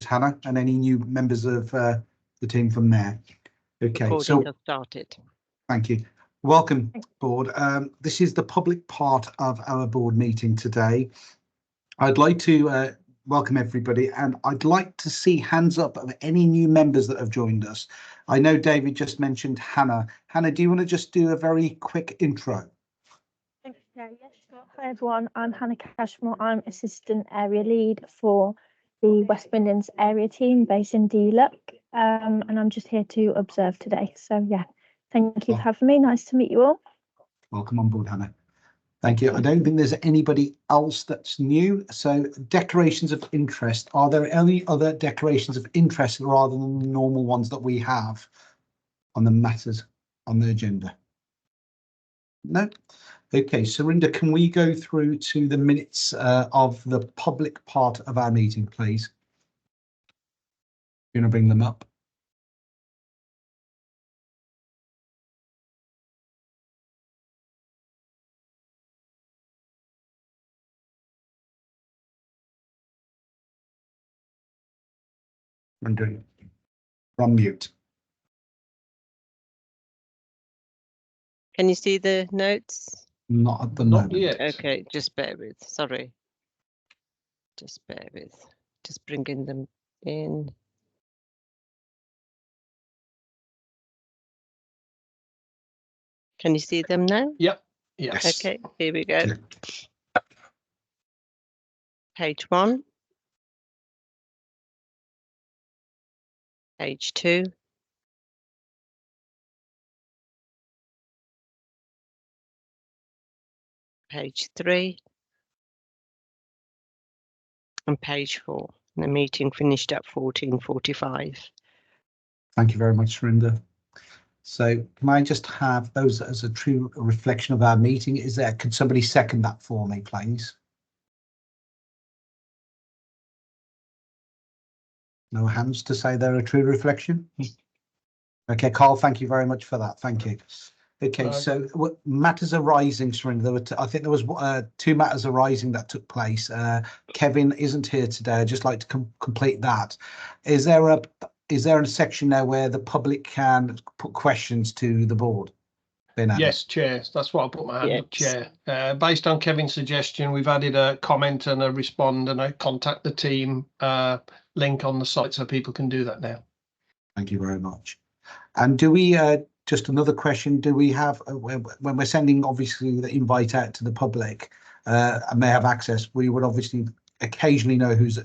Hannah, and any new members of the team from there. Okay, so has started. Thank you. Welcome, board. This is the public part of our board meeting today. I'd like to welcome everybody, and I'd like to see hands up of any new members that have joined us. I know David just mentioned Hannah. Hannah, do you want to just do a very quick intro? Yes, sure. Hi everyone, I'm Hannah Cashmore. I'm Assistant Area Lead for the West Midlands area team based in D-Luck, and I'm just here to observe today. So yeah, thank you for having me. Nice to meet you all. Welcome on board, Hannah. Thank you. I don't think there's anybody else that's new. So declarations of interest. Are there any other declarations of interest rather than the normal ones that we have on the matters on the agenda? No? Okay, Surinder, can we go through to the minutes of the public part of our meeting, please? You're going to bring them up. Surinder, you're on mute. Can you see the notes? Not at the moment. Yet. Okay, just bear with. Sorry. Just bear with. Just bringing them in. Can you see them now? Yep. Yes. Okay, here we go. Yeah. Page 1. Page 2. Page 3. And page 4. And the meeting finished at 14:45. Thank you very much, Surinder. So can I just have those as a true reflection of our meeting? Is there, could somebody second that for me, please? No hands to say they're a true reflection? Okay, Carl, thank you very much for that. Thank you. Okay, so what matters arising, Surinder? There were I think there was 2 matters arising that took place. Kevin isn't here today. I'd just like to complete that. Is there a section there where the public can put questions to the board? Yes, Chair. That's what I put my hand up, Chair. Based on Kevin's suggestion, we've added a comment and a respond and a contact the team link on the site so people can do that now. Thank you very much. And do we, just another question, do we have, when we're sending obviously the invite out to the public and they have access, we would obviously occasionally know who's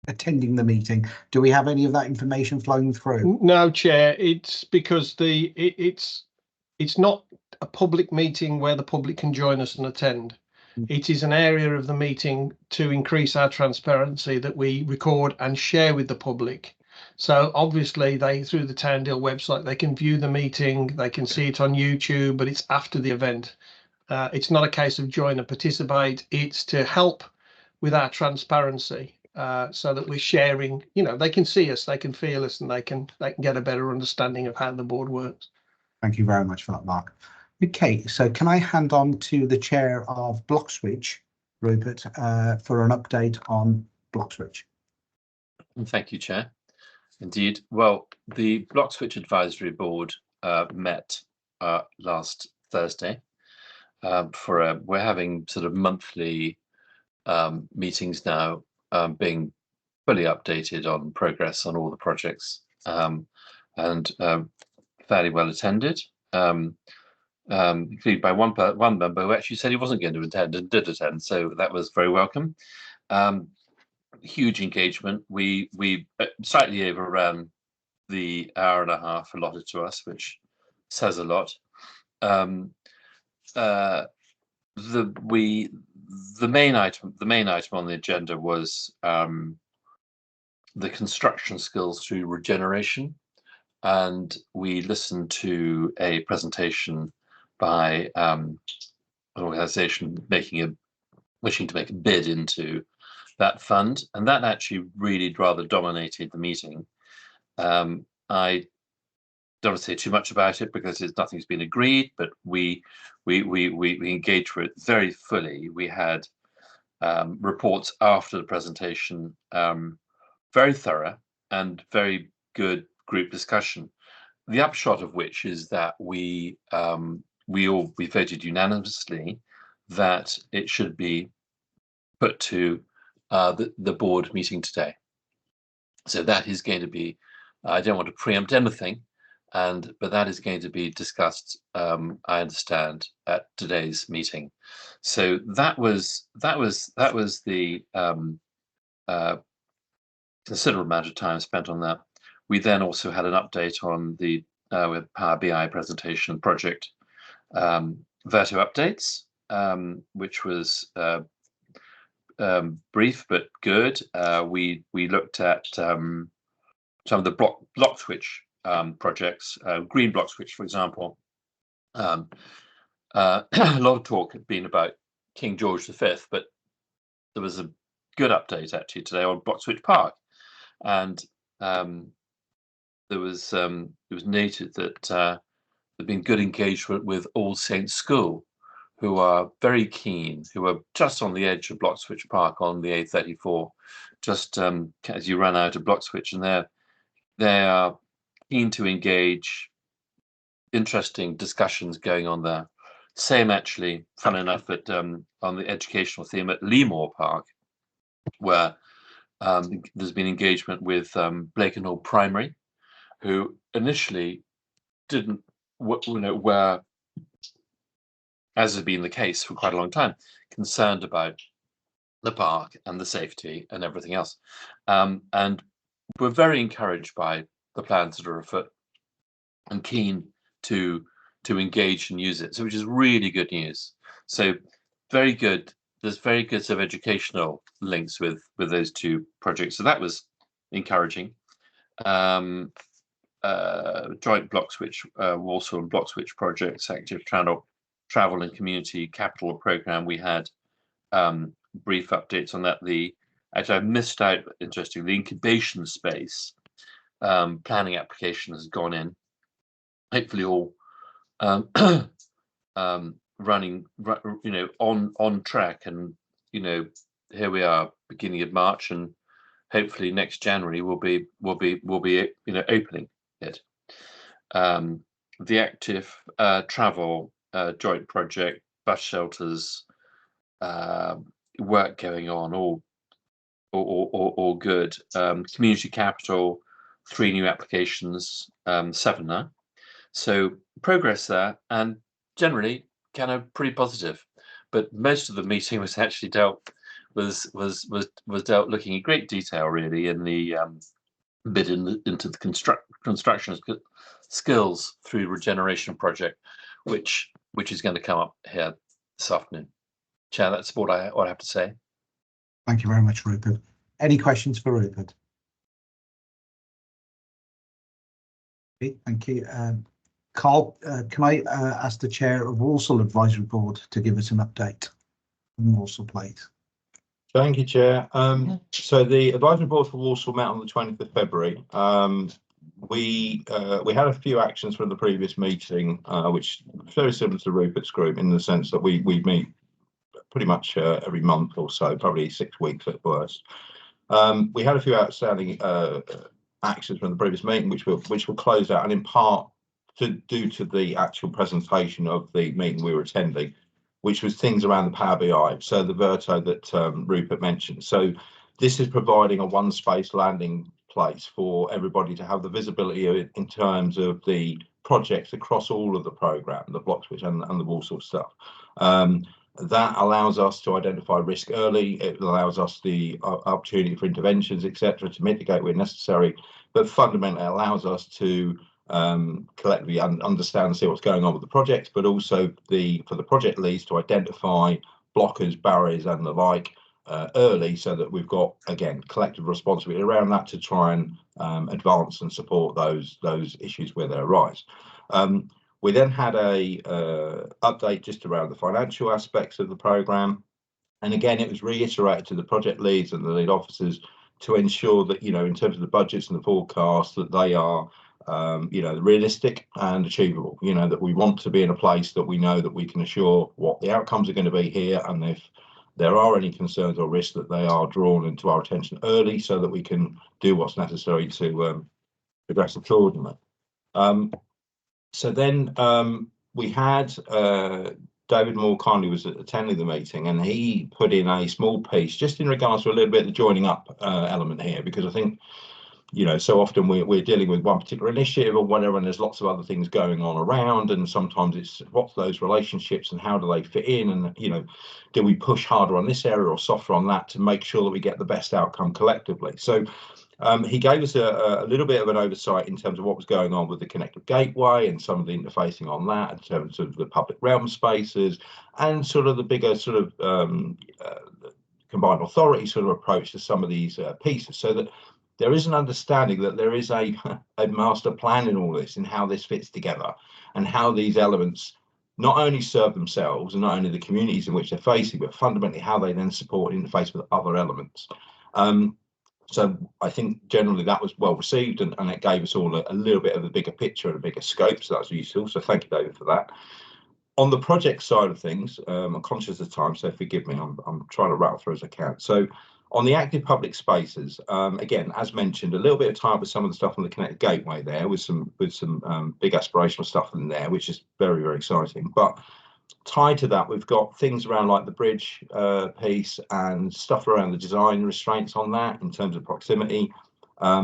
attending the meeting. Do we have any of that information flowing through? No, Chair. It's because it's not a public meeting where the public can join us and attend. It is an area of the meeting to increase our transparency that we record and share with the public. So obviously through the Towndale website, they can view the meeting, they can see it on YouTube, but it's after the event. It's not a case of join and participate. It's to help with our transparency. So that we're sharing, you know, they can see us, they can feel us, and they can get a better understanding of how the board works. Thank you very much for that, Mark. Okay, so can I hand on to the chair of Bloxwich, Rupert, for an update on Bloxwich? Thank you, Chair. Indeed. Well, the Bloxwich Advisory Board met last Thursday. We're having sort of monthly meetings now, being fully updated on progress on all the projects, and fairly well attended, included by one member who actually said he wasn't going to attend and did attend, so that was very welcome. Huge engagement. We slightly overran the hour and a half allotted to us, which says a lot. The main item on the agenda was the construction skills through regeneration, and we listened to a presentation by an organisation wishing to make a bid into that fund, and that actually really rather dominated the meeting. I don't want to say too much about it because nothing's been agreed, but we engaged with it very fully. We had reports after the presentation very thorough and very good group discussion. The upshot of which is that we voted unanimously that it should be put to the board meeting today. So that is going to be, I don't want to preempt anything, but that is going to be discussed, I understand, at today's meeting. So that was the considerable amount of time spent on that. We then also had an update on the with Power BI presentation project Verto updates, which was brief but good. We looked at some of the Bloxwich projects, Green Bloxwich, for example. A lot of talk had been about King George V, but there was a good update actually today on Bloxwich Park, and it was noted that there'd been good engagement with All Saints School, who are very keen, who are just on the edge of Bloxwich Park on the A34, just as you run out of Bloxwich, and they are keen to engage. Interesting discussions going on there. Same actually, fun enough, at on the educational theme at Leamore Park, where there's been engagement with Blakenhall Primary, who initially didn't, were, as has been the case for quite a long time, concerned about the park and the safety and everything else, and we're very encouraged by the plans that are afoot and keen to engage and use it, so which is really good news. So very good. There's very good sort of educational links with those two projects, so that was encouraging. Joint Bloxwich, Walsall and Bloxwich projects, active travel and community capital program. We had brief updates on that. Actually, I missed out, interestingly, the incubation space planning application has gone in. Hopefully all running, on track, and here we are, beginning of March, and hopefully next January we'll be opening it. The active travel joint project, bus shelters, work going on, all good. Community capital, 3 new applications, 7 now. So progress there, and generally kind of pretty positive. But most of the meeting was actually dealt looking in great detail, really, in the bit into the construction skills through regeneration project, which is going to come up here this afternoon. Chair, that's what I have to say. Thank you very much, Rupert. Any questions for Rupert? Okay, thank you. Carl, can I ask the chair of Walsall Advisory Board to give us an update on Walsall, please? Thank you, Chair. So the advisory board for Walsall met on the 20th of February. We had a few actions from the previous meeting, which is very similar to Rupert's group in the sense that we meet pretty much every month or so, probably 6 weeks at worst. We had a few outstanding actions from the previous meeting, which were closed out, and in part due to the actual presentation of the meeting we were attending, which was things around the Power BI, so the Verto that Rupert mentioned. So this is providing a one-space landing place for everybody to have the visibility in terms of the projects across all of the programme, the Bloxwich and the Walsall stuff. That allows us to identify risk early. It allows us the opportunity for interventions, etc., to mitigate where necessary. But fundamentally, it allows us to collectively understand and see what's going on with the project, but also for the project leads to identify blockers, barriers, and the like early, so that we've got, again, collective responsibility around that to try and advance and support those issues where they arise. We then had a update just around the financial aspects of the programme, and again it was reiterated to the project leads and the lead officers to ensure that, in terms of the budgets and the forecasts, that they are realistic and achievable, that we want to be in a place that we know that we can assure what the outcomes are going to be here, and if there are any concerns or risks, that they are drawn into our attention early so that we can do what's necessary to address the fraudulent. So then we had David Moore kindly was attending the meeting, and he put in a small piece just in regards to a little bit of the joining up element here, because I think, you know, so often we're dealing with one particular initiative or whatever, and there's lots of other things going on around, and sometimes it's what's those relationships and how do they fit in, and, you know, do we push harder on this area or softer on that to make sure that we get the best outcome collectively. So he gave us a little bit of an oversight in terms of what was going on with the connected gateway and some of the interfacing on that in terms of the public realm spaces and sort of the bigger sort of combined authority sort of approach to some of these pieces, so that there is an understanding that there is a master plan in all this and how this fits together and how these elements not only serve themselves and not only the communities in which they're facing, but fundamentally how they then support and interface with other elements. So I think generally that was well received, and it gave us all a little bit of a bigger picture and a bigger scope. So that's useful. So thank you, David, for that. On the project side of things, I'm conscious of time, so forgive me. I'm trying to rattle through as I can. So on the active public spaces, again, as mentioned, a little bit of time with some of the stuff on the connected gateway there, with some big aspirational stuff in there, which is very, very exciting. But tied to that, we've got things around like the bridge piece and stuff around the design restraints on that in terms of proximity.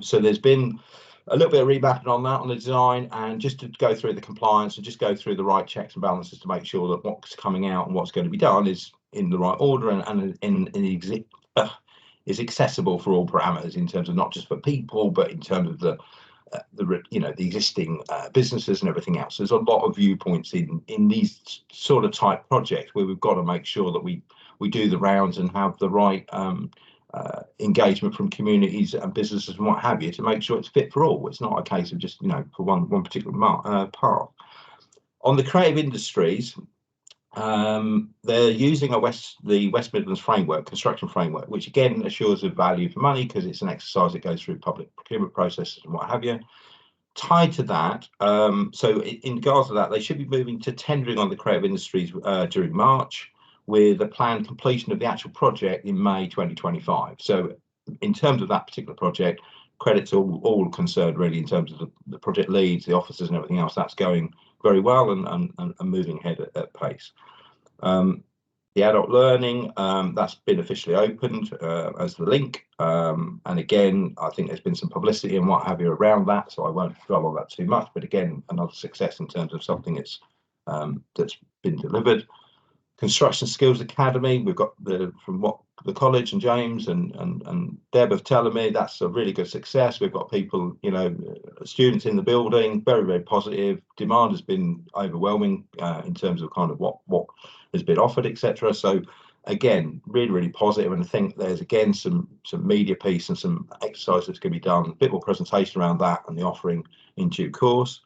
So there's been a little bit of remapping on that on the design, and just to go through the compliance and just go through the right checks and balances to make sure that what's coming out and what's going to be done is in the right order and is accessible for all parameters, in terms of not just for people, but in terms of the existing businesses and everything else. There's a lot of viewpoints in these sort of type projects where we've got to make sure that we do the rounds and have the right engagement from communities and businesses and what have you, to make sure it's fit for all. It's not a case of just, you know, for one particular path. On the creative industries, they're using the West Midlands framework, construction framework, which again assures of value for money because it's an exercise that goes through public procurement processes and what have you. Tied to that, so in regards to that, they should be moving to tendering on the creative industries during March, with a planned completion of the actual project in May 2025. So in terms of that particular project, credit to all concerned really, in terms of the project leads, the officers and everything else. That's going very well and moving ahead at pace. The adult learning, that's been officially opened as the link, and again I think there's been some publicity and what have you around that, so I won't dwell on that too much, but again another success in terms of something that's been delivered. Construction Skills Academy, we've got from what the college and James and Deb have telling me, that's a really good success. We've got people, you know, students in the building, very, very positive. Demand has been overwhelming in terms of kind of what has been offered, etc. So again, really, really positive. And I think there's again some media piece and some exercise that's going to be done, a bit more presentation around that and the offering in due course.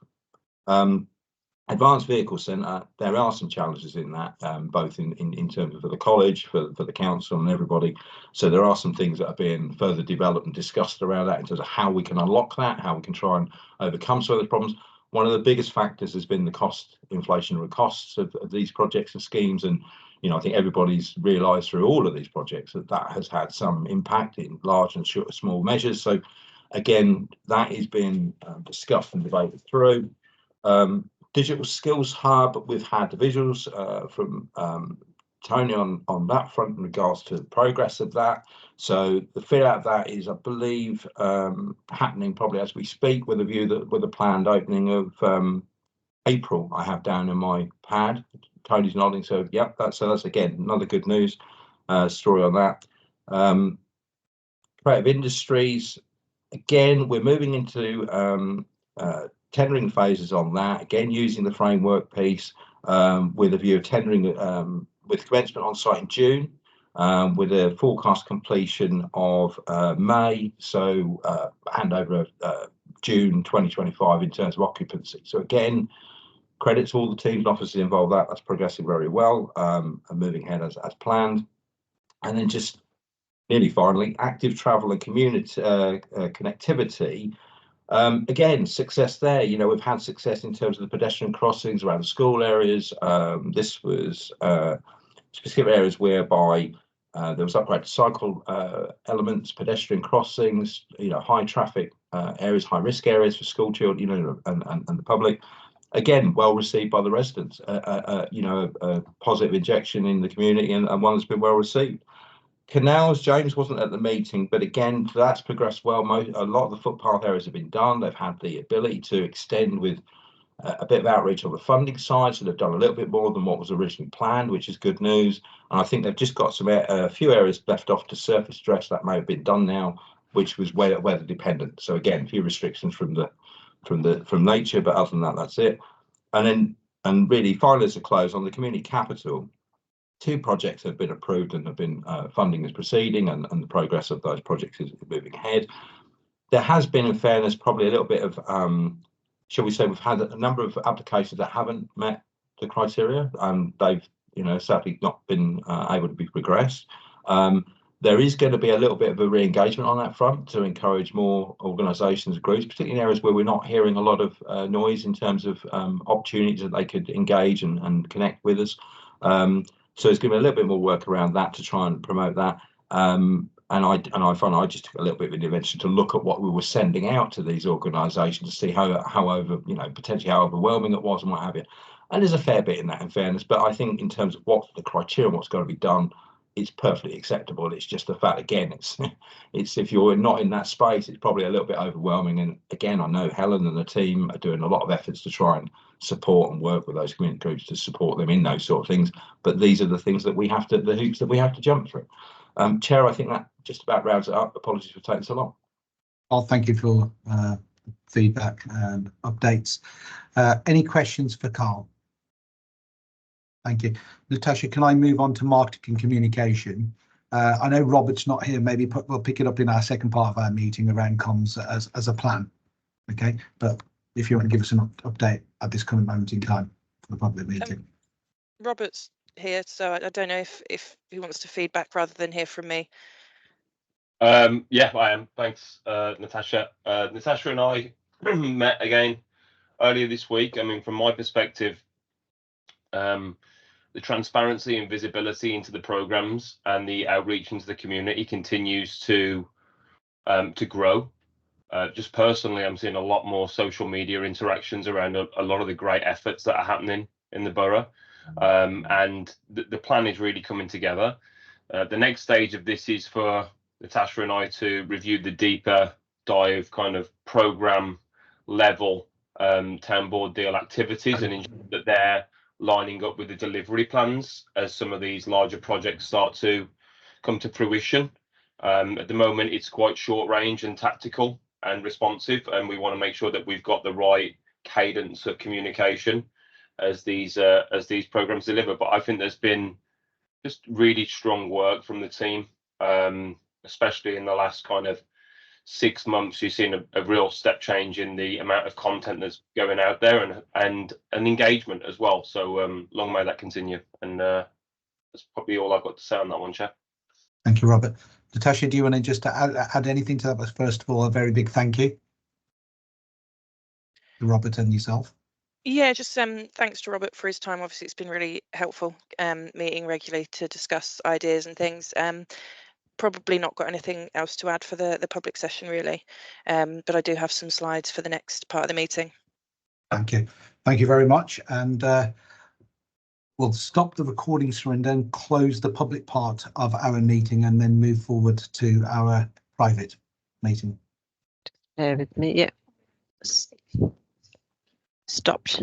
Advanced Vehicle Centre, there are some challenges in that, both in terms of for the college, for the council and everybody. So there are some things that are being further developed and discussed around that in terms of how we can unlock that, how we can try and overcome some of the problems. One of the biggest factors has been the inflationary costs of these projects and schemes. And, you know, I think everybody's realised through all of these projects that has had some impact in large and small measures. So again, that is being discussed and debated through. Digital Skills Hub, we've had the visuals from Tony on that front in regards to the progress of that. So the fit out of that is, I believe, happening probably as we speak, with a view that with a planned opening of April, I have down in my pad. Tony's nodding, so yeah, that's again another good news story on that. Creative industries, again, we're moving into tendering phases on that, again using the framework piece with a view of tendering with commencement on site in June, with a forecast completion of May, so handover June 2025 in terms of occupancy. So again, credit to all the teams and officers involved, that's progressing very well and moving ahead as planned. And then just nearly finally, active travel and community connectivity. Again, success there. You know, we've had success in terms of the pedestrian crossings around the school areas. This was specific areas whereby There was upgrade to cycle elements, pedestrian crossings, high traffic areas, high risk areas for school children, and the public. Again, well received by the residents. A positive injection in the community, and one that's been well received. Canals, James wasn't at the meeting, but again, that's progressed well. A lot of the footpath areas have been done. They've had the ability to extend with a bit of outreach on the funding side, so they've done a little bit more than what was originally planned, which is good news. And I think they've just got a few areas left off to surface dress that may have been done now, which was weather dependent. So again, a few restrictions from nature, but other than that, that's it. And really, finally, as a close on the community capital, 2 projects have been approved and have been funding is proceeding, and the progress of those projects is moving ahead. There has been, in fairness, probably a little bit of shall we say, we've had a number of applications that haven't met the criteria, and they've sadly not been able to be progressed. There is going to be a little bit of a re-engagement on that front to encourage more organisations and groups, particularly in areas where we're not hearing a lot of noise in terms of opportunities that they could engage and connect with us. So it's going to be a little bit more work around that to try and promote that. And I find I just took a little bit of intervention to look at what we were sending out to these organisations to see how potentially how overwhelming it was and what have you. And there's a fair bit in that, in fairness, but I think in terms of what the criteria and what's got to be done, it's perfectly acceptable. It's just the fact, again, it's if you're not in that space, it's probably a little bit overwhelming. And again, I know Helen and the team are doing a lot of efforts to try and support and work with those community groups to support them in those sort of things. But these are the things that the hoops that we have to jump through. Chair, I think that just about rounds it up. Apologies for taking so long. Well, thank you for feedback and updates. Any questions for Carl? Thank you. Natasha, can I move on to marketing and communication? I know Robert's not here. Maybe we'll pick it up in our second part of our meeting around comms as a plan. Okay, but if you want to give us an update at this current moment in time for the public meeting. Robert's here, so I don't know if he wants to feedback rather than hear from me. Yeah, I am. Thanks, Natasha. Natasha and I met again earlier this week. I mean, from my perspective, the transparency and visibility into the programs and the outreach into the community continues to grow. Just personally, I'm seeing a lot more social media interactions around a lot of the great efforts that are happening in the borough, and the plan is really coming together. The next stage of this is for Natasha and I to review the deeper dive kind of program level town board deal activities and ensure that they're lining up with the delivery plans as some of these larger projects start to come to fruition. At the moment, it's quite short range and tactical and responsive, and we want to make sure that we've got the right cadence of communication as these programs deliver. But I think there's been just really strong work from the team, especially in the last kind of 6 months. You've seen a real step change in the amount of content that's going out there and engagement as well. So long may that continue. And that's probably all I've got to say on that one, Chair. Thank you, Robert. Natasha, do you want to just add anything to that? But first of all, a very big thank you to Robert and yourself. Yeah, just thanks to Robert for his time. Obviously, it's been really helpful meeting regularly to discuss ideas and things. Probably not got anything else to add for the public session, really, but I do have some slides for the next part of the meeting. Thank you very much, and we'll stop the recording and then close the public part of our meeting and then move forward to our private meeting. Bear with me. Yeah. Stopped.